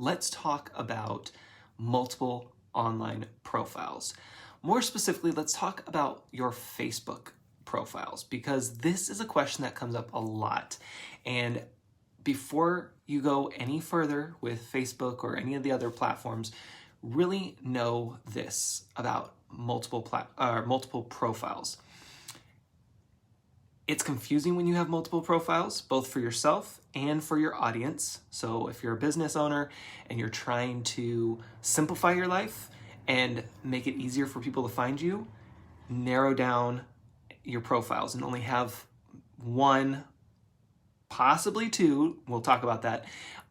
let's talk about multiple online profiles. More specifically, let's talk about your Facebook profiles, because this is a question that comes up a lot. And before you go any further with Facebook or any of the other platforms, really know this about multiple profiles. It's confusing when you have multiple profiles, both for yourself and for your audience. So if you're a business owner and you're trying to simplify your life and make it easier for people to find you, narrow down your profiles and only have one, possibly two, we'll talk about that,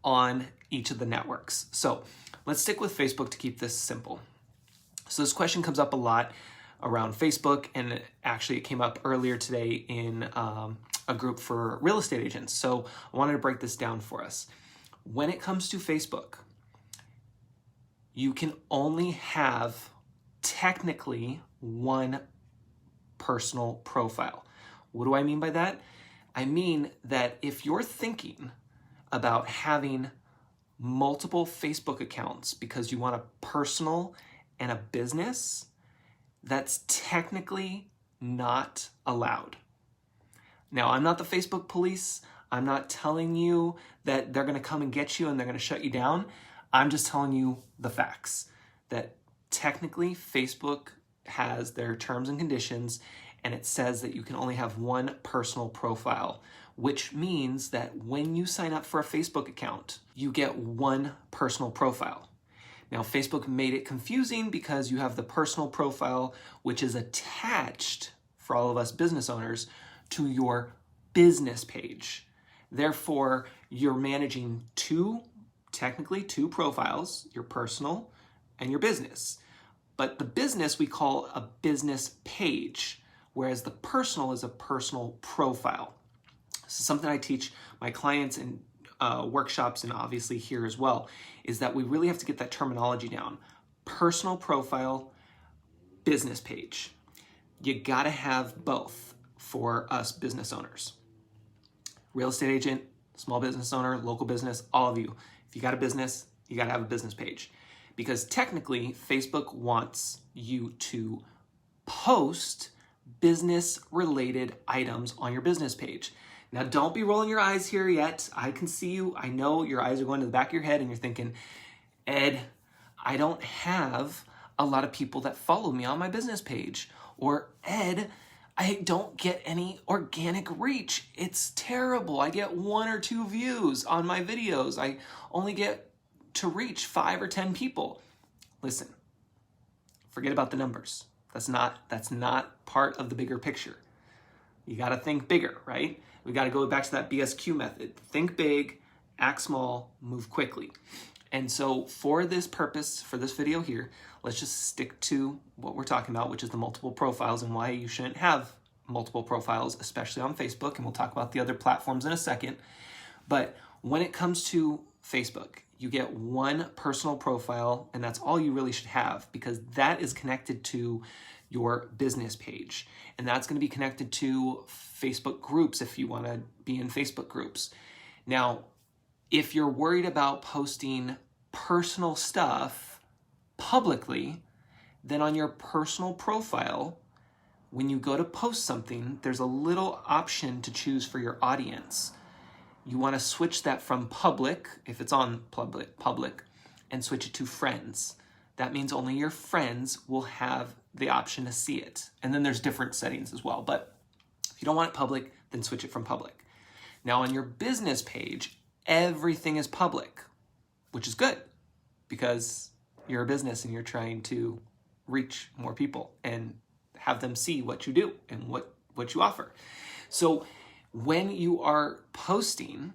on each of the networks. So let's stick with Facebook to keep this simple. So this question comes up a lot around Facebook, and actually it came up earlier today in a group for real estate agents. So I wanted to break this down for us. When it comes to Facebook, you can only have technically one personal profile. What do I mean by that? I mean that if you're thinking about having multiple Facebook accounts because you want a personal and a business, that's technically not allowed. Now, I'm not the Facebook police. I'm not telling you that they're going to come and get you and they're going to shut you down. I'm just telling you the facts, that technically Facebook has their terms and conditions, and it says that you can only have one personal profile, which means that when you sign up for a Facebook account, you get one personal profile. Now, Facebook made it confusing because you have the personal profile, which is attached, for all of us business owners, to your business page. Therefore, you're managing technically two profiles, your personal and your business. But the business we call a business page, whereas the personal is a personal profile. This is something I teach my clients in workshops, and obviously here as well, is that we really have to get that terminology down. Personal profile, business page. You gotta have both for us business owners. Real estate agent, small business owner, local business, all of you. If you got a business, you gotta have a business page. Because technically, Facebook wants you to post business-related items on your business page. Now, don't be rolling your eyes here yet. I can see you. I know your eyes are going to the back of your head and you're thinking, Ed, I don't have a lot of people that follow me on my business page. Or, Ed, I don't get any organic reach. It's terrible. I get 1 or 2 views on my videos. I only get to reach 5 or 10 people. Listen, forget about the numbers. That's not part of the bigger picture. You got to think bigger, right? We got to go back to that BSQ method. Think big, act small, move quickly. And so for this purpose, for this video here, let's just stick to what we're talking about, which is the multiple profiles and why you shouldn't have multiple profiles, especially on Facebook. And we'll talk about the other platforms in a second. But when it comes to Facebook, you get one personal profile, and that's all you really should have, because that is connected to your business page. And that's going to be connected to Facebook groups if you want to be in Facebook groups. Now, if you're worried about posting personal stuff publicly, then on your personal profile, when you go to post something, there's a little option to choose for your audience. You want to switch that from public, if it's on public, and switch it to friends. That means only your friends will have the option to see it. And then there's different settings as well. But if you don't want it public, then switch it from public. Now on your business page, everything is public, which is good because you're a business and you're trying to reach more people and have them see what you do and what you offer. So when you are posting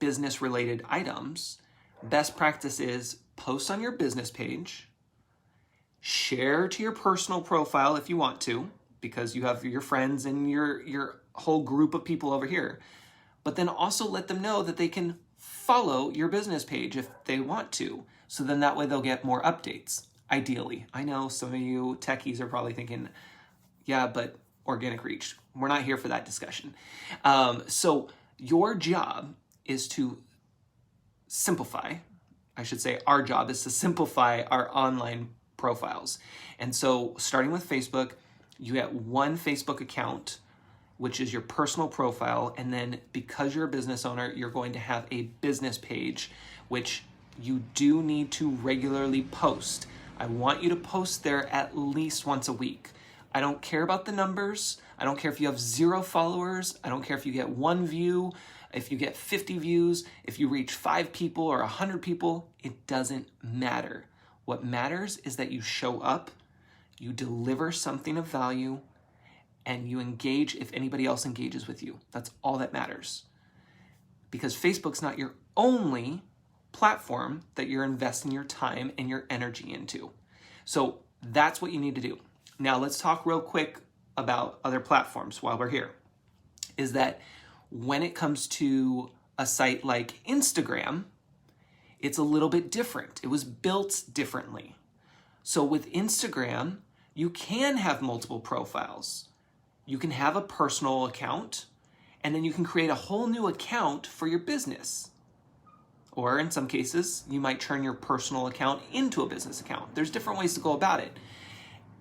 business-related items, best practice is post on your business page, share to your personal profile if you want to, because you have your friends and your whole group of people over here, but then also let them know that they can follow your business page if they want to. So then that way they'll get more updates, ideally. I know some of you techies are probably thinking, yeah, but organic reach. We're not here for that discussion. So your job is to simplify I should say our job is to simplify our online profiles. And so starting with Facebook, you get one Facebook account, which is your personal profile. And then because you're a business owner, you're going to have a business page, which you do need to regularly post. I want you to post there at least once a week. I don't care about the numbers. I don't care if you have 0 followers. I don't care if you get 1 view, if you get 50 views, if you reach 5 people or 100 people. It doesn't matter. What matters is that you show up, you deliver something of value, and you engage if anybody else engages with you. That's all that matters. Because Facebook's not your only platform that you're investing your time and your energy into. So that's what you need to do. Now let's talk real quick about other platforms while we're here. Is that when it comes to a site like Instagram, it's a little bit different. It was built differently. So with Instagram, you can have multiple profiles. You can have a personal account, and then you can create a whole new account for your business. Or in some cases, you might turn your personal account into a business account. There's different ways to go about it.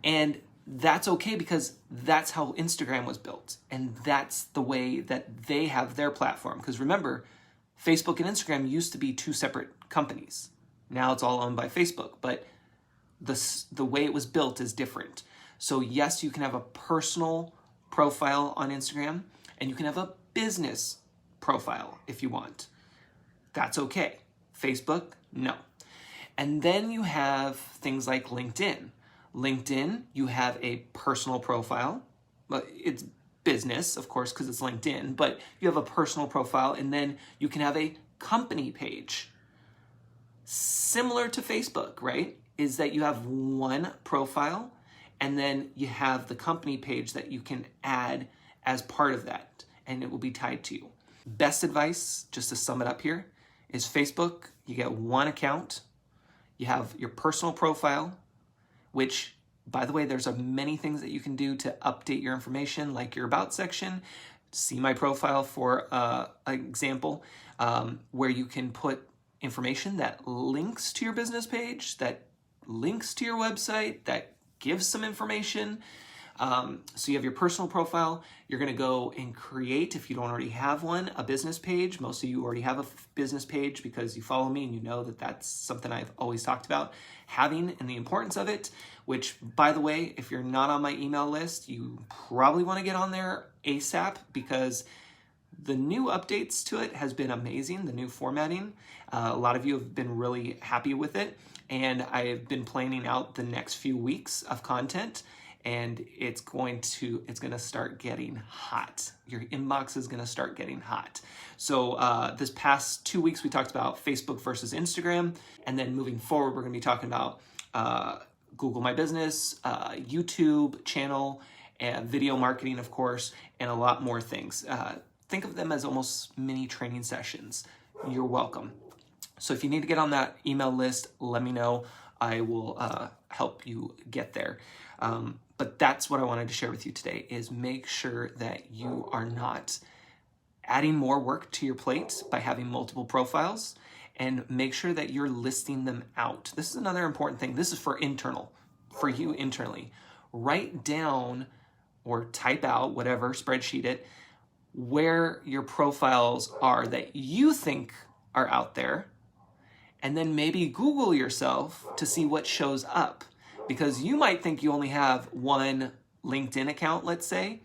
And that's okay because that's how Instagram was built. And that's the way that they have their platform. Because remember, Facebook and Instagram used to be 2 separate companies. Now it's all owned by Facebook, but the way it was built is different. So yes, you can have a personal profile on Instagram, and you can have a business profile if you want. That's okay. Facebook, no. And then you have things like LinkedIn. LinkedIn, you have a personal profile. But it's business, of course, because it's LinkedIn, but you have a personal profile, and then you can have a company page. Similar to Facebook, right? Is that you have one profile, and then you have the company page that you can add as part of that, and it will be tied to you. Best advice, just to sum it up here, is Facebook, you get one account, you have your personal profile, which, by the way, there's many things that you can do to update your information, like your About section. See my profile for an example, where you can put information that links to your business page, that links to your website, that gives some information. So you have your personal profile. You're going to go and create, if you don't already have one, a business page. Most of you already have a business page because you follow me and you know that that's something I've always talked about having and the importance of it, which, by the way, if you're not on my email list, you probably want to get on there ASAP because the new updates to it has been amazing, the new formatting. A lot of you have been really happy with it, and I have been planning out the next few weeks of content, and it's going to start getting hot. Your inbox is going to start getting hot. So this past 2 weeks, we talked about Facebook versus Instagram, and then moving forward, we're going to be talking about Google My Business, YouTube channel, and video marketing, of course, and a lot more things. Think of them as almost mini training sessions. You're welcome. So if you need to get on that email list, let me know. I will help you get there. But that's what I wanted to share with you today, is make sure that you are not adding more work to your plate by having multiple profiles, and make sure that you're listing them out. This is another important thing. This is for you internally. Write down or type out, whatever, spreadsheet it, where your profiles are that you think are out there, and then maybe Google yourself to see what shows up. Because you might think you only have one LinkedIn account, let's say,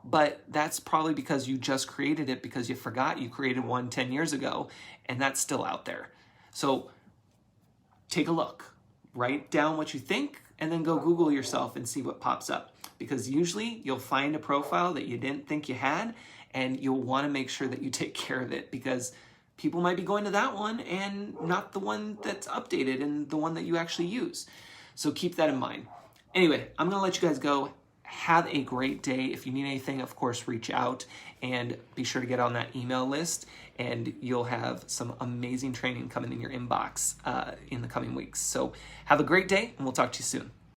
but that's probably because you just created it because you forgot you created one 10 years ago, and that's still out there. So take a look, write down what you think, and then go Google yourself and see what pops up. Because usually you'll find a profile that you didn't think you had, and you'll want to make sure that you take care of it, because people might be going to that one and not the one that's updated and the one that you actually use. So keep that in mind. Anyway, I'm going to let you guys go. Have a great day. If you need anything, of course, reach out, and be sure to get on that email list, and you'll have some amazing training coming in your inbox in the coming weeks. So have a great day, and we'll talk to you soon.